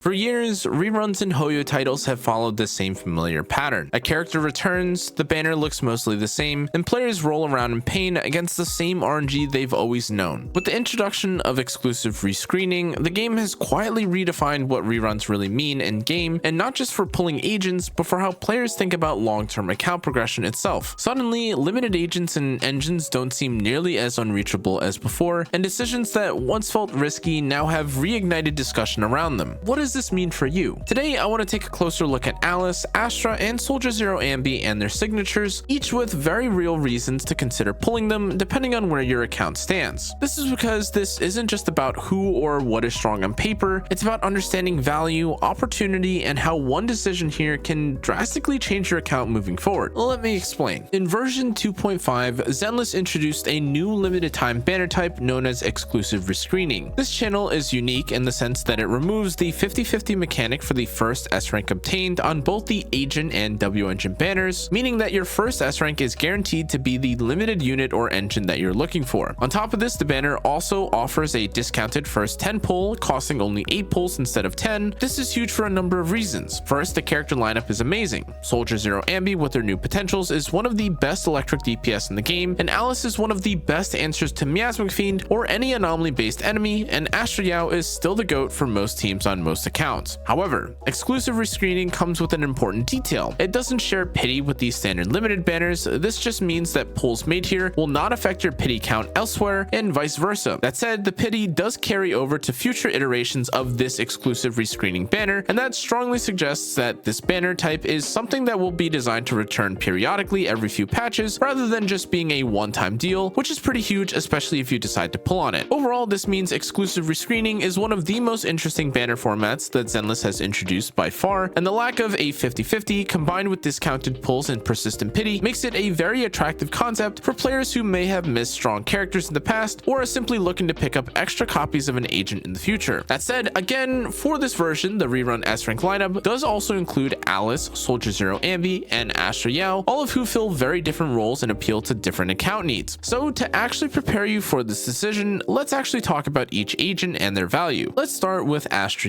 For years, reruns in Hoyo titles have followed the same familiar pattern. A character returns, the banner looks mostly the same, and players roll around in pain against the same RNG they've always known. With the introduction of exclusive rescreening, the game has quietly redefined what reruns really mean in-game, and not just for pulling agents, but for how players think about long-term account progression itself. Suddenly, limited agents and engines don't seem nearly as unreachable as before, and decisions that once felt risky now have reignited discussion around them. What does this mean for you? Today, I want to take a closer look at Alice, Astra, and ZenlessZoNZero Anby and their signatures, each with very real reasons to consider pulling them depending on where your account stands. This is because this isn't just about who or what is strong on paper, it's about understanding value, opportunity, and how one decision here can drastically change your account moving forward. Let me explain. In version 2.5, Zenless introduced a new limited time banner type known as exclusive rescreening. This channel is unique in the sense that it removes the 50-50 mechanic for the first S rank obtained on both the agent and W engine banners, meaning that your first S rank is guaranteed to be the limited unit or engine that you're looking for. On top of this, the banner also offers a discounted first 10 pull, costing only 8 pulls instead of 10. This is huge for a number of reasons. First, the character lineup is amazing. ZenlessZoNZero Anby with their new potentials is one of the best electric DPS in the game, and Alice is one of the best answers to Miasmic Fiend or any anomaly based enemy, and Astra is still the GOAT for most teams on most accounts. However, exclusive rescreening comes with an important detail. It doesn't share pity with these standard limited banners. This just means that pulls made here will not affect your pity count elsewhere and vice versa. That said, the pity does carry over to future iterations of this exclusive rescreening banner, and that strongly suggests that this banner type is something that will be designed to return periodically every few patches rather than just being a one-time deal, which is pretty huge, especially if you decide to pull on it. Overall, this means exclusive rescreening is one of the most interesting banner formats that Zenless has introduced by far, and the lack of a 50-50 combined with discounted pulls and persistent pity makes it a very attractive concept for players who may have missed strong characters in the past or are simply looking to pick up extra copies of an agent in the future. That said, again, for this version, the rerun S rank lineup does also include Alice, ZenlessZoNZero Anby, and Astra, all of who fill very different roles and appeal to different account needs. So to actually prepare you for this decision, let's actually talk about each agent and their value. Let's start with Astra.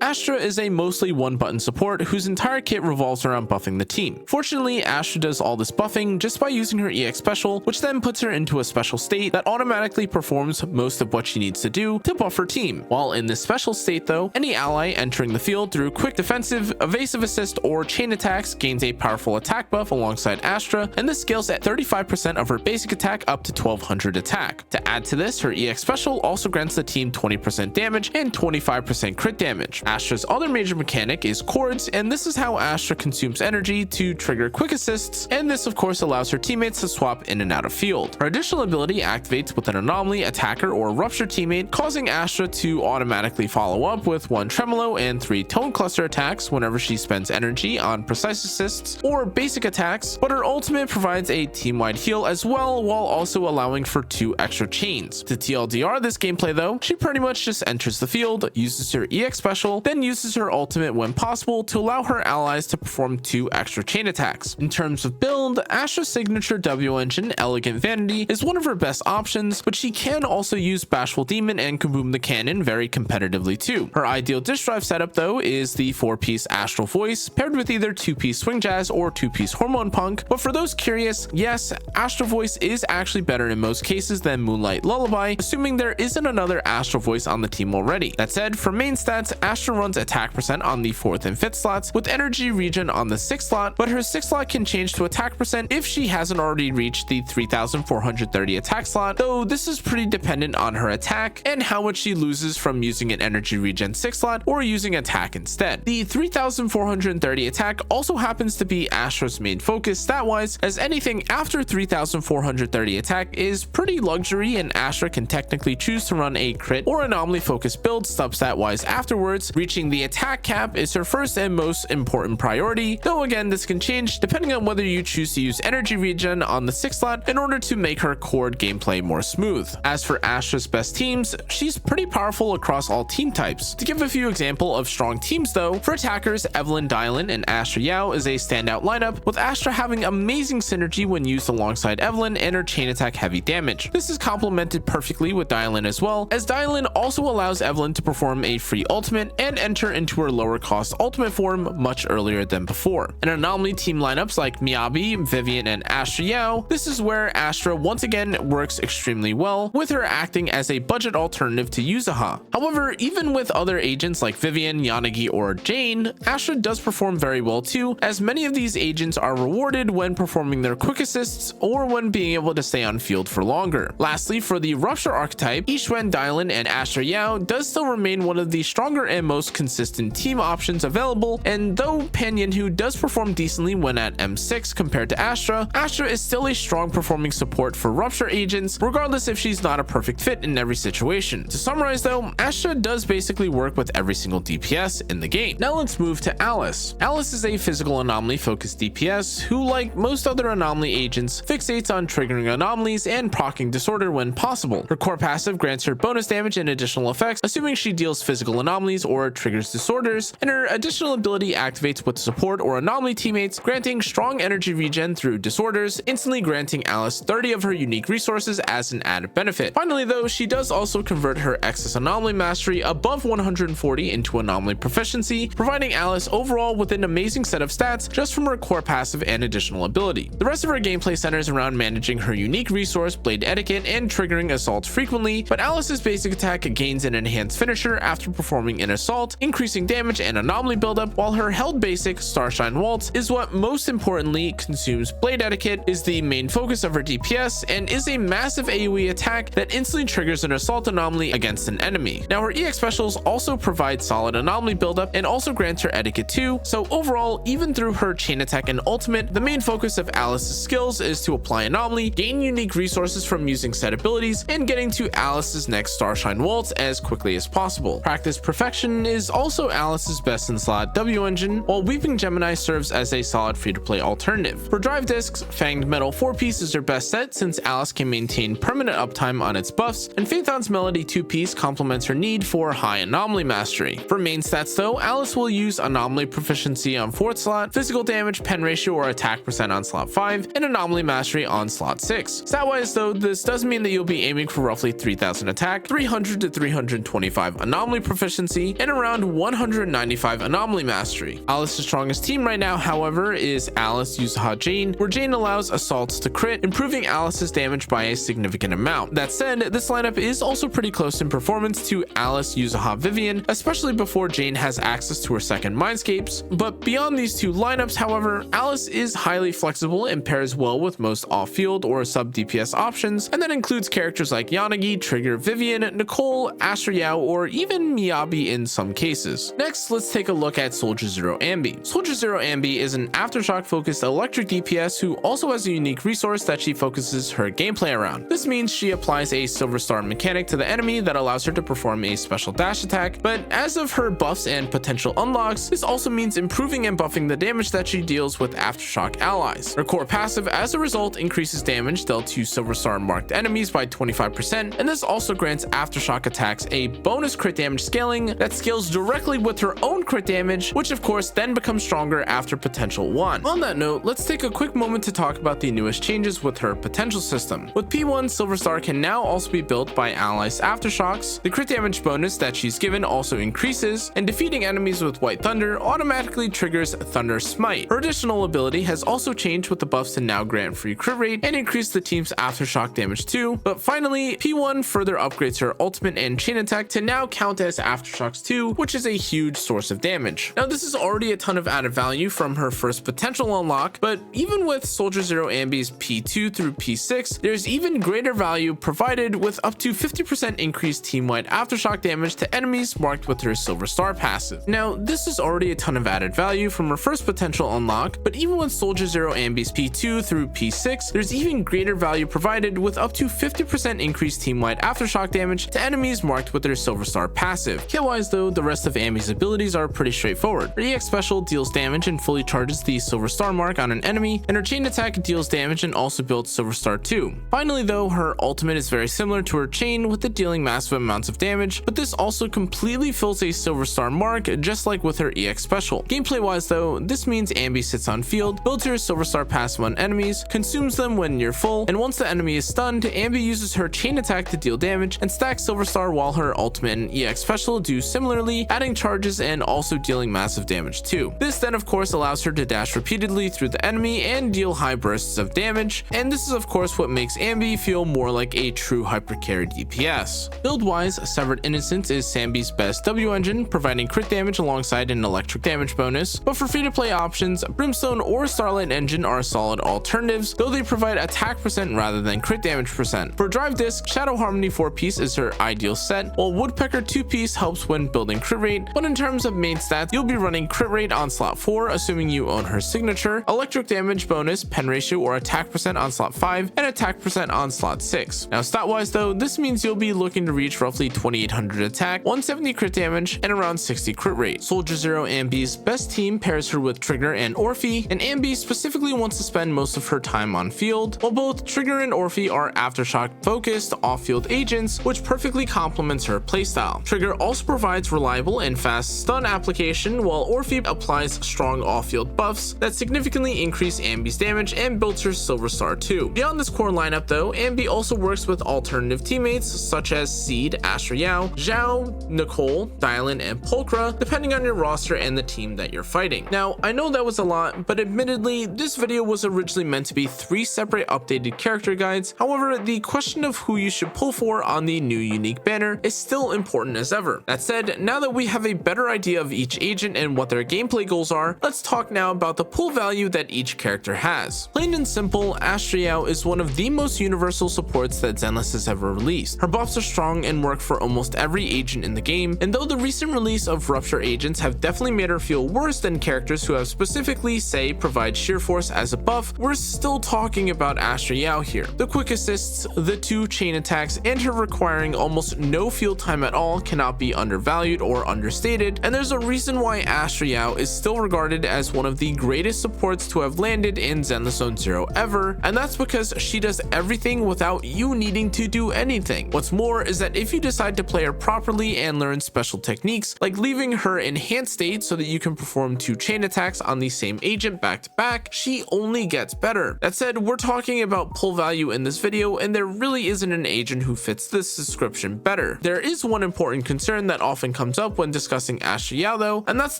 Astra is a mostly one-button support whose entire kit revolves around buffing the team. Fortunately, Astra does all this buffing just by using her EX special, which then puts her into a special state that automatically performs most of what she needs to do to buff her team. While in this special state though, any ally entering the field through quick defensive, evasive assist, or chain attacks gains a powerful attack buff alongside Astra, and this scales at 35% of her basic attack up to 1200 attack. To add to this, her EX special also grants the team 20% damage and 25% crit damage. Astra's other major mechanic is chords, and this is how Astra consumes energy to trigger quick assists, and this of course allows her teammates to swap in and out of field. Her additional ability activates with an anomaly, attacker, or rupture teammate, causing Astra to automatically follow up with 1 tremolo and 3 tone cluster attacks whenever she spends energy on precise assists or basic attacks, but her ultimate provides a team-wide heal as well, while also allowing for 2 extra chains. To TLDR this gameplay though, she pretty much just enters the field, uses her EX special, then uses her ultimate when possible to allow her allies to perform 2 extra chain attacks. In terms of build, Astra's signature W engine, Elegant Vanity, is one of her best options, but she can also use Bashful Demon and Kaboom the Cannon very competitively too. Her ideal disk drive setup though is the 4-piece Astral Voice paired with either 2-piece Swing Jazz or 2-piece Hormone Punk, but for those curious, yes, Astral Voice is actually better in most cases than Moonlight Lullaby, assuming there isn't another Astral Voice on the team already. That said, for main stats, Astra runs attack percent on the 4th and 5th slots with energy regen on the 6th slot, but her 6th slot can change to attack percent if she hasn't already reached the 3430 attack slot, though this is pretty dependent on her attack and how much she loses from using an energy regen 6th slot or using attack instead. The 3430 attack also happens to be Astra's main focus stat-wise, as anything after 3430 attack is pretty luxury, and Astra can technically choose to run a crit or anomaly focused build substat-wise afterwards. Reaching the attack cap is her first and most important priority, though again this can change depending on whether you choose to use energy regen on the 6th slot in order to make her chord gameplay more smooth. As for Astra's best teams, she's pretty powerful across all team types. To give a few examples of strong teams though, for attackers, Evelynn, Dylan, and Astra is a standout lineup, with Astra having amazing synergy when used alongside Evelynn and her chain attack heavy damage. This is complemented perfectly with Dylan as well, as Dylan also allows Evelynn to perform a free ultimate and enter into her lower cost ultimate form much earlier than before. In anomaly team lineups like Miyabi, Vivian, and Astra Yao, this is where Astra once again works extremely well, with her acting as a budget alternative to Yuzuha. However, even with other agents like Vivian, Yanagi, or Jane, Astra does perform very well too, as many of these agents are rewarded when performing their quick assists or when being able to stay on field for longer. Lastly, for the Rupture archetype, Yixuan Dylan and Astra Yao does still remain one of the stronger and most consistent team options available, and though Pan Yinhu does perform decently when at M6 compared to Astra, Astra is still a strong performing support for Rupture agents, regardless if she's not a perfect fit in every situation. To summarize though, Astra does basically work with every single DPS in the game. Now let's move to Alice. Alice is a physical anomaly focused DPS who, like most other anomaly agents, fixates on triggering anomalies and proccing disorder when possible. Her core passive grants her bonus damage and additional effects, assuming she deals physical anomalies or triggers disorders, and her additional ability activates with support or anomaly teammates, granting strong energy regen through disorders, instantly granting Alice 30 of her unique resources as an added benefit. Finally though, she does also convert her excess anomaly mastery above 140 into anomaly proficiency, providing Alice overall with an amazing set of stats just from her core passive and additional ability. The rest of her gameplay centers around managing her unique resource, Blade Etiquette, and triggering assaults frequently, but Alice's basic attack gains an enhanced finisher after performing an assault, increasing damage and anomaly buildup, while her held basic, Starshine Waltz, is what most importantly consumes Blade Etiquette, is the main focus of her DPS, and is a massive AoE attack that instantly triggers an assault anomaly against an enemy. Now her EX specials also provide solid anomaly buildup and also grants her Etiquette too, so overall, even through her chain attack and ultimate, the main focus of Alice's skills is to apply anomaly, gain unique resources from using set abilities, and getting to Alice's next Starshine Waltz as quickly as possible. Practice Perfection is also Alice's best in slot W engine, while Weeping Gemini serves as a solid free-to-play alternative. For drive discs, Fanged Metal 4-piece is her best set since Alice can maintain permanent uptime on its buffs, and Phaethon's Melody 2-piece complements her need for high anomaly mastery. For main stats though, Alice will use anomaly proficiency on 4th slot, physical damage, pen ratio or attack percent on slot 5, and anomaly mastery on slot 6. Stat-wise though, this does mean that you'll be aiming for roughly 3000 attack, 300 to 325 anomaly proficiency, and around 195 anomaly mastery. Alice's strongest team right now, however, is Alice Yuzuha Jane, where Jane allows assaults to crit, improving Alice's damage by a significant amount. That said, this lineup is also pretty close in performance to Alice Yuzuha Vivian, especially before Jane has access to her second Mindscapes. But beyond these two lineups, however, Alice is highly flexible and pairs well with most off-field or sub-DPS options, and that includes characters like Yanagi, Trigger, Vivian, Nicole, Astra Yao, or even Miyabi in some cases. Next, let's take a look at SoldierZero Anby. SoldierZero Anby is an Aftershock-focused electric DPS who also has a unique resource that she focuses her gameplay around. This means she applies a Silver Star mechanic to the enemy that allows her to perform a special dash attack, but as of her buffs and potential unlocks, this also means improving and buffing the damage that she deals with Aftershock allies. Her core passive, as a result, increases damage dealt to Silver Star marked enemies by 25%, and this also grants Aftershock attacks a bonus crit damage scaling that scales directly with her own crit damage, which of course then becomes stronger after potential 1. On that note, let's take a quick moment to talk about the newest changes with her potential system. With P1, Silver Star can now also be built by allies Aftershocks, the crit damage bonus that she's given also increases, and defeating enemies with White Thunder automatically triggers Thunder Smite. Her additional ability has also changed with the buffs to now grant free crit rate and increase the team's Aftershock damage too, but finally, P1 further upgrades her ultimate and chain attack to now count as Aftershocks 2, which is a huge source of damage. Now this is already a ton of added value from her first potential unlock, but even with SoldierZero Anby's P2 through P6, there's even greater value provided with up to 50% increased team-wide Aftershock damage to enemies marked with her Silver Star passive. Now this is already a ton of added value from her first potential unlock, but even with SoldierZero Anby's P2 through P6, there's even greater value provided with up to 50% increased team-wide Aftershock damage to enemies marked with their Silver Star passive. Kit-wise though, the rest of Anby's abilities are pretty straightforward. Her EX special deals damage and fully charges the Silver Star mark on an enemy, and her chain attack deals damage and also builds Silver Star 2. Finally though, her ultimate is very similar to her chain with it dealing massive amounts of damage, but this also completely fills a Silver Star mark just like with her EX special. Gameplay wise though, this means Anby sits on field, builds her Silver Star passive on enemies, consumes them when near full, and once the enemy is stunned, Anby uses her chain attack to deal damage and stacks Silver Star while her ultimate and EX special do similar similarly, adding charges and also dealing massive damage too. This then of course allows her to dash repeatedly through the enemy and deal high bursts of damage, and this is of course what makes Anby feel more like a true hypercarry DPS. Build-wise, Severed Innocence is Samby's best W engine, providing crit damage alongside an electric damage bonus, but for free-to-play options, Brimstone or Starlight engine are solid alternatives, though they provide attack percent rather than crit damage percent. For drive disc, Shadow Harmony 4-piece is her ideal set, while Woodpecker 2-piece helps when building crit rate, but in terms of main stats, you'll be running crit rate on slot 4, assuming you own her signature, electric damage bonus, pen ratio or attack percent on slot 5, and attack percent on slot 6. Now stat-wise though, this means you'll be looking to reach roughly 2800 attack, 170 crit damage, and around 60 crit rate. ZenlessZoNZero Anby's best team pairs her with Trigger and Orphe, and Anby specifically wants to spend most of her time on field, while both Trigger and Orphe are aftershock focused off-field agents, which perfectly complements her playstyle. Trigger also provides reliable and fast stun application, while Orphe applies strong off-field buffs that significantly increase Anby's damage and builds her Silver Star too. Beyond this core lineup though, Anby also works with alternative teammates such as Seed, Astra Yao, Zhao, Nicole, Dylan, and Pulchra, depending on your roster and the team that you're fighting. Now, I know that was a lot, but admittedly, this video was originally meant to be 3 separate updated character guides. However, the question of who you should pull for on the new unique banner is still important as ever. That said, now that we have a better idea of each agent and what their gameplay goals are, let's talk now about the pull value that each character has. Plain and simple, Astra Yao is one of the most universal supports that Zenless has ever released. Her buffs are strong and work for almost every agent in the game, and though the recent release of Rupture agents have definitely made her feel worse than characters who have specifically, say, provide sheer force as a buff, we're still talking about Astra Yao here. The quick assists, the 2 chain attacks, and her requiring almost no field time at all cannot be undervalued or understated, and there's a reason why Astra Yao is still regarded as one of the greatest supports to have landed in ZenlessZoneZero ever, and that's because she does everything without you needing to do anything. What's more is that if you decide to play her properly and learn special techniques, like leaving her enhanced state so that you can perform 2 chain attacks on the same agent back to back, she only gets better. That said, we're talking about pull value in this video, and there really isn't an agent who fits this description better. There is one important concern that often comes up when discussing Astra Yao though, and that's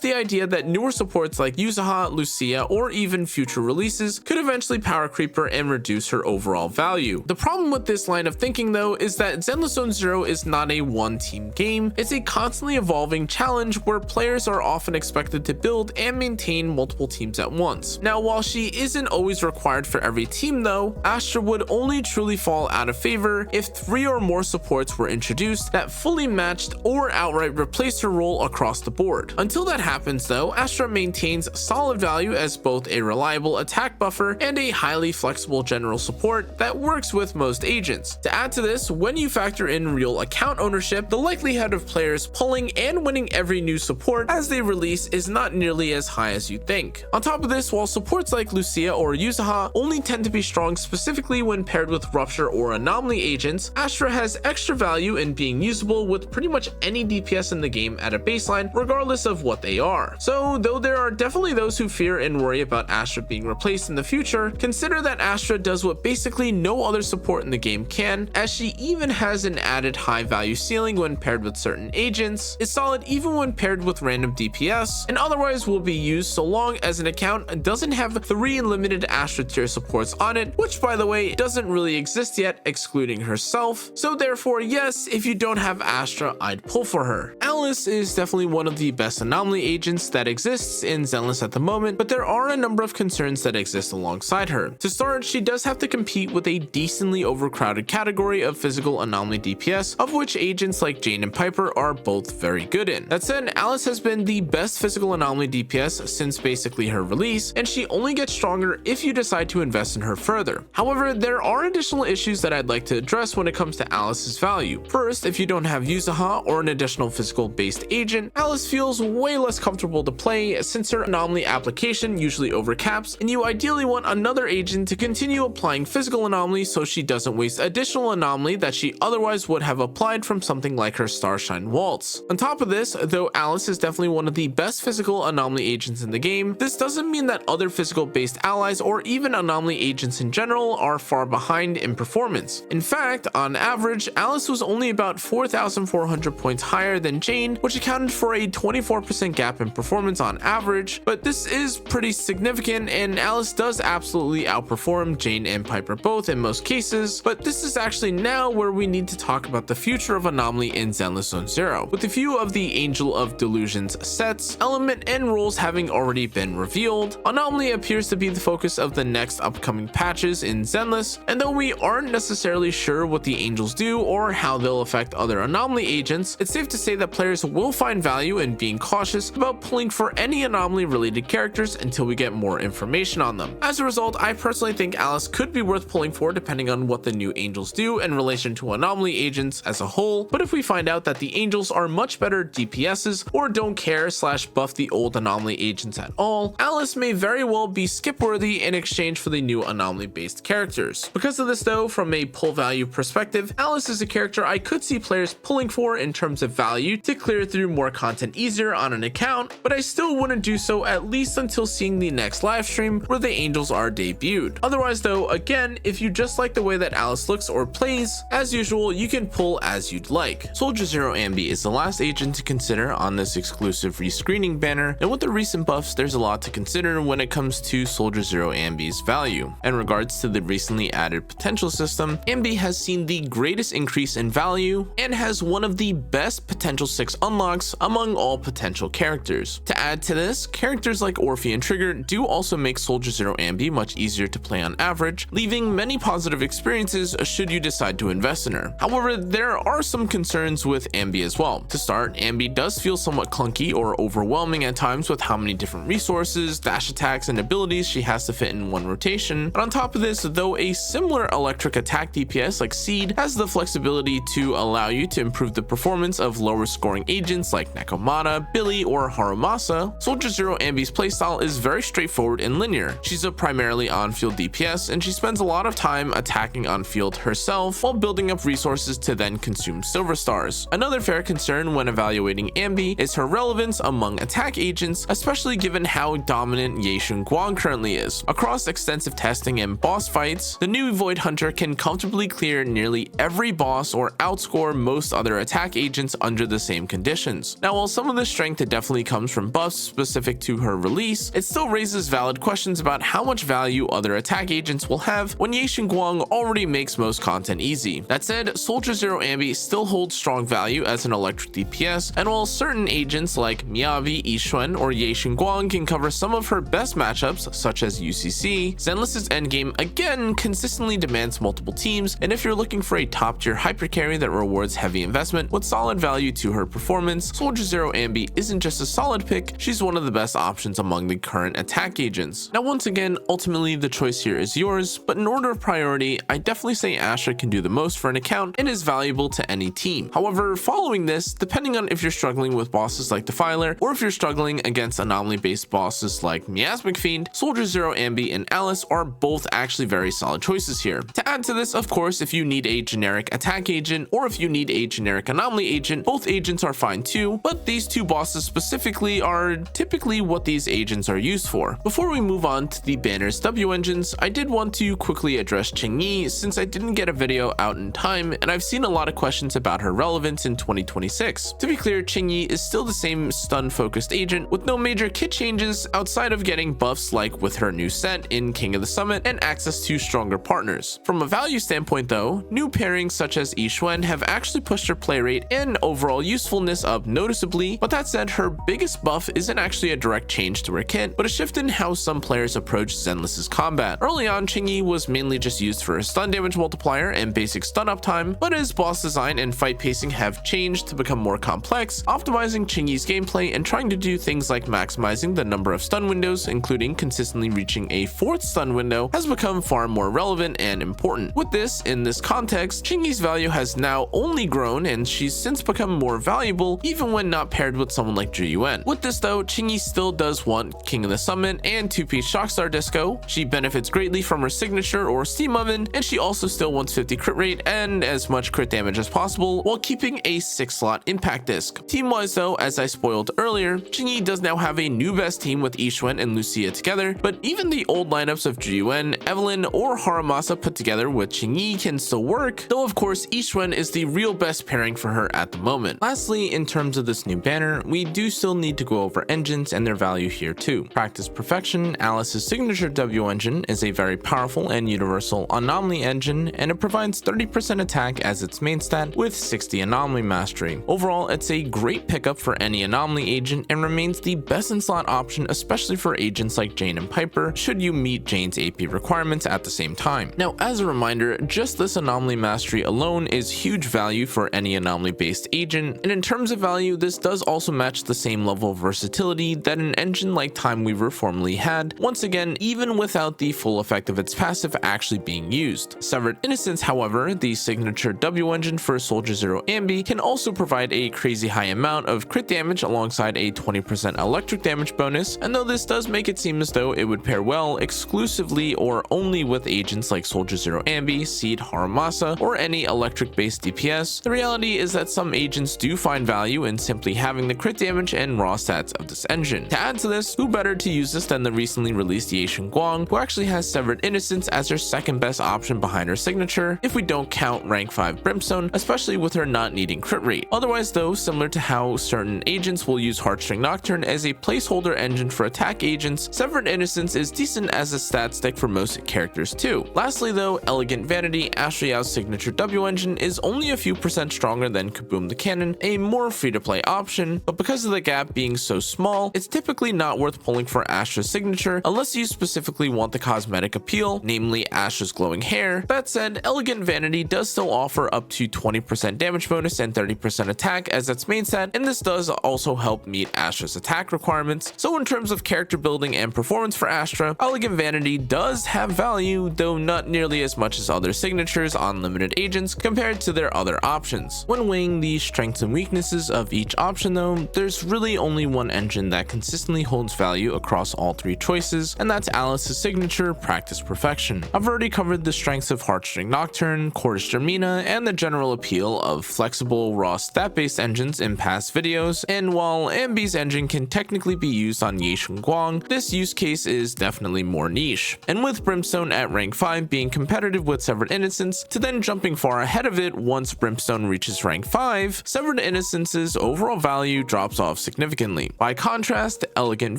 the idea that newer supports like Yuzuha, Lucia, or even future releases could eventually power creep her and reduce her overall value. The problem with this line of thinking though is that ZenlessZoneZero is not a one-team game, it's a constantly evolving challenge where players are often expected to build and maintain multiple teams at once. Now, while she isn't always required for every team though, Astra would only truly fall out of favor if 3 or more supports were introduced that fully matched or outright replaced her role across the board. Until that happens though, Astra maintains solid value as both a reliable attack buffer and a highly flexible general support that works with most agents. To add to this, when you factor in real account ownership, the likelihood of players pulling and winning every new support as they release is not nearly as high as you think. On top of this, while supports like Lucia or Yuzuha only tend to be strong specifically when paired with Rupture or Anomaly agents, Astra has extra value in being usable with pretty much any DPS in the game at a baseline, regardless of what they are. So, though there are definitely those who fear and worry about Astra being replaced in the future, consider that Astra does what basically no other support in the game can, as she even has an added high value ceiling when paired with certain agents, is solid even when paired with random DPS, and otherwise will be used so long as an account doesn't have 3 limited Astra tier supports on it, which by the way doesn't really exist yet, excluding herself. So therefore, yes, if you don't have Astra, I'd pull for her. Alice is definitely one of the best anomaly agents that exists in Zenless at the moment, but there are a number of concerns that exist alongside her. To start, she does have to compete with a decently overcrowded category of physical anomaly DPS, of which agents like Jane and Piper are both very good in. That said, Alice has been the best physical anomaly DPS since basically her release, and she only gets stronger if you decide to invest in her further. However, there are additional issues that I'd like to address when it comes to Alice's value. First, if you don't have Yuzuha or an additional physical based agent, Alice feels way less comfortable to play since her anomaly application usually overcaps, and you ideally want another agent to continue applying physical anomaly so she doesn't waste additional anomaly that she otherwise would have applied from something like her Starshine Waltz. On top of this, though Alice is definitely one of the best physical anomaly agents in the game, this doesn't mean that other physical based allies or even anomaly agents in general are far behind in performance. In fact, on average, Alice was only about 4,400 points higher than and Jane, which accounted for a 24% gap in performance on average, but this is pretty significant and Alice does absolutely outperform Jane and Piper both in most cases, but this is actually now where we need to talk about the future of Anomaly in ZenlessZoneZero, with a few of the Angel of Delusions sets, element, and roles having already been revealed. Anomaly appears to be the focus of the next upcoming patches in Zenless, and though we aren't necessarily sure what the Angels do or how they'll affect other Anomaly agents, it's safe to say that players will find value in being cautious about pulling for any Anomaly related characters until we get more information on them. As a result, I personally think Alice could be worth pulling for depending on what the new Angels do in relation to Anomaly agents as a whole, but if we find out that the Angels are much better DPSs or don't care / buff the old Anomaly agents at all, Alice may very well be skip worthy in exchange for the new Anomaly based characters. Because of this though, from a pull value perspective, Alice is a character I could see players pulling for in terms of value to clear through more content easier on an account, but I still wouldn't do so at least until seeing the next live stream where the Angels are debuted. Otherwise though, again, if you just like the way that Alice looks or plays, as usual, you can pull as you'd like. ZenlessZoneZero Anby is the last agent to consider on this exclusive rescreening banner, and with the recent buffs, there's a lot to consider when it comes to ZenlessZoneZero Anby's value. In regards to the recently added potential system, Anby has seen the greatest increase in value and has one of the best potential 6 unlocks among all potential characters. To add to this, characters like Orphe and Trigger do also make ZenlessZoneZero Anby much easier to play on average, leaving many positive experiences should you decide to invest in her. However, there are some concerns with Anby as well. To start, Anby does feel somewhat clunky or overwhelming at times with how many different resources, dash attacks, and abilities she has to fit in one rotation. But on top of this, though a similar electric attack DPS like Seed has the flexibility to allow you to improve the performance of lower scoring agents like Nekomata, Billy, or Harumasa, ZenlessZoneZero Anby's playstyle is very straightforward and linear. She's a primarily on-field DPS, and she spends a lot of time attacking on field herself while building up resources to then consume silver stars. Another fair concern when evaluating Anby is her relevance among attack agents, especially given how dominant Ye Guang currently is. Across extensive testing and boss fights, the new Void Hunter can comfortably clear nearly every boss or outscore most other attack agents under the same conditions. Now, while some of the strength definitely comes from buffs specific to her release, it still raises valid questions about how much value other attack agents will have when Ye Guang already makes most content easy. That said, ZenlessZoneZero Anby still holds strong value as an electric DPS, and while certain agents like Miyavi, Yixuan, or Ye Guang can cover some of her best matchups, such as UCC, Zenless's endgame again consistently demands multiple teams, and if you're looking for a top-tier hyper carry that rewards heavy investment with solid value to her performance, ZenlessZoneZero Anby isn't just a solid pick, she's one of the best options among the current attack agents. Now once again, ultimately the choice here is yours, but in order of priority, I definitely say Astra can do the most for an account and is valuable to any team. However, following this, depending on if you're struggling with bosses like Defiler, or if you're struggling against anomaly-based bosses like Miasmic Fiend, ZenlessZoneZero Anby and Alice are both actually very solid choices here. To add to this, of course, if you need a generic attack agent, or if you need a generic anomaly agent, both agents are fine too, but these two bosses specifically are typically what these agents are used for. Before we move on to the banner's W engines, I did want to quickly address Qingyi since I didn't get a video out in time, and I've seen a lot of questions about her relevance in 2026. To be clear, Qingyi is still the same stun-focused agent with no major kit changes outside of getting buffs like with her new set in King of the Summit and access to stronger partners. From a value standpoint though, new pairings such as Yixuan have actually pushed her play rate and overall usefulness up noticeably, but that said, her biggest buff isn't actually a direct change to her kit, but a shift in how some players approach Zenless's combat. Early on, Qingyi was mainly just used for her stun damage multiplier and basic stun uptime, but as boss design and fight pacing have changed to become more complex, optimizing Qingyi's gameplay and trying to do things like maximizing the number of stun windows, including consistently reaching a 4th stun window, has become far more relevant and important. With this, in this context, Qingyi's value has now only grown, and she's since become more valuable even when not paired with someone like Zhu Yuan. With this though, Qingyi still does want King of the Summit and 2-piece Shockstar Disco. She benefits greatly from her signature or Steam Oven, and she also still wants 50 crit rate and as much crit damage as possible while keeping a 6-slot impact disc. Team-wise though, as I spoiled earlier, Qingyi does now have a new best team with Yixuan and Lucia together, but even the old lineups of Zhu Yuan, Evelyn, or Harumasa put together with Qingyi can still work, though of course Yixuan is the real best pairing for her at the moment. Lastly, in terms of this new banner, we do still need to go over engines and their value here too. Practiced Perfection, Alice's signature W engine, is a very powerful and universal anomaly engine, and it provides 30% attack as its main stat with 60 anomaly mastery. Overall, it's a great pickup for any anomaly agent and remains the best in slot option, especially for agents like Jane and Piper, should you meet Jane's AP requirements at the same time. Now, as a reminder, just this anomaly mastery alone is huge value for any anomaly based agent, and in terms of value, this does also match the same level of versatility that an engine like Time Weaver formerly had, once again even without the full effect of its passive actually being used. Severed Innocence, however, the signature W engine for ZenlessZoneZero Anby, can also provide a crazy high amount of crit damage alongside a 20% electric damage bonus, and though this does make it seem as though it would pair well exclusively or only with agents like ZenlessZoneZero Anby, Seed, Haramasa, or any electric based DPS, the reality is that some agents do find value in simply having the crit damage and raw stats of this engine. To add to this, who better to use this than the recently released Yashin Guang, who actually has Severed Innocence as her second best option behind her signature, if we don't count rank 5 Brimstone, especially with her not needing crit rate. Otherwise though, similar to how certain agents will use Heartstring Nocturne as a placeholder engine for attack agents, Severed Innocence is decent as a stat stick for most characters too. Lastly though, Elegant Vanity, Astra's signature W engine, is only a few percent stronger than Kaboom the Cannon, a more free-to-play option, but because of the gap being so small, it's typically not worth pulling for Astra's signature unless you specifically want the cosmetic appeal, namely Astra's glowing hair. That said, Elegant Vanity does still offer up to 20% damage bonus and 30% attack as its main stat, and this does also help meet Astra's attack requirements. So in terms of character building and performance for Astra, Elegant Vanity does have value, though not nearly as much as other signatures on limited agents compared to their other options. When weighing the strengths and weaknesses of each option though, there's really only one engine that consistently holds value across all three choices, and that's Alice's signature, Practiced Perfection. I've already covered the strengths of Heartstring Nocturne, Cordis Germina, and the general appeal of flexible raw stat-based engines in past videos, and while Anby's engine can technically be used on Yashin Guang, this use case is definitely more niche. And with Brimstone at rank 5 being competitive with Severed Innocence, to then jumping far ahead of it once Brimstone reaches rank 5, Severed Innocence's overall value drops off significantly. By contrast, Elegant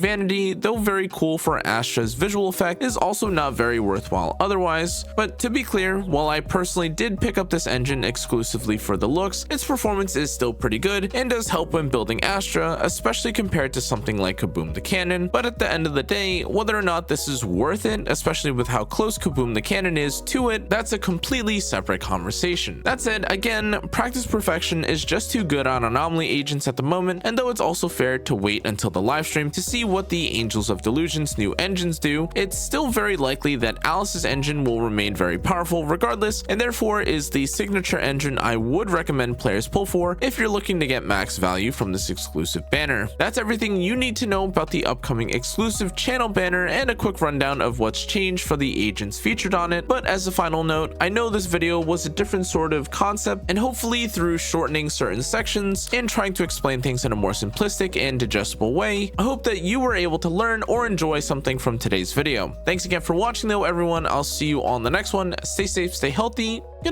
Vanity, though very cool for Astra's visual effect, is also not very worthwhile otherwise. But to be clear, while I personally did pick up this engine exclusively for the looks, its performance is still pretty good and does help when building Astra, especially compared to something like Kaboom the Cannon. But at the end of the day, whether or not this is worth it, especially with how close Kaboom the Cannon is to it, that's a completely separate conversation. That said, again, Practiced Perfection is just too good on anomaly agents at the moment, and though it's also fair to wait until the livestream to see what the Angels of Delusion's new engines do, it's still very likely that Alice's engine will remain very powerful regardless, and therefore is the signature engine I would recommend players pull for if you're looking to get max value from this exclusive banner. That's everything you need to know about the upcoming exclusive channel banner and a quick rundown of what's changed for the agents featured on it. But as a final note, I know this video was a different sort of concept, and hopefully through shortening certain sections and trying to explain things in a more simplistic and digestible way, I hope that you were able to learn or enjoy something from today's video. Thanks again for watching though, everyone. I'll see you on the next one. Stay safe, stay healthy.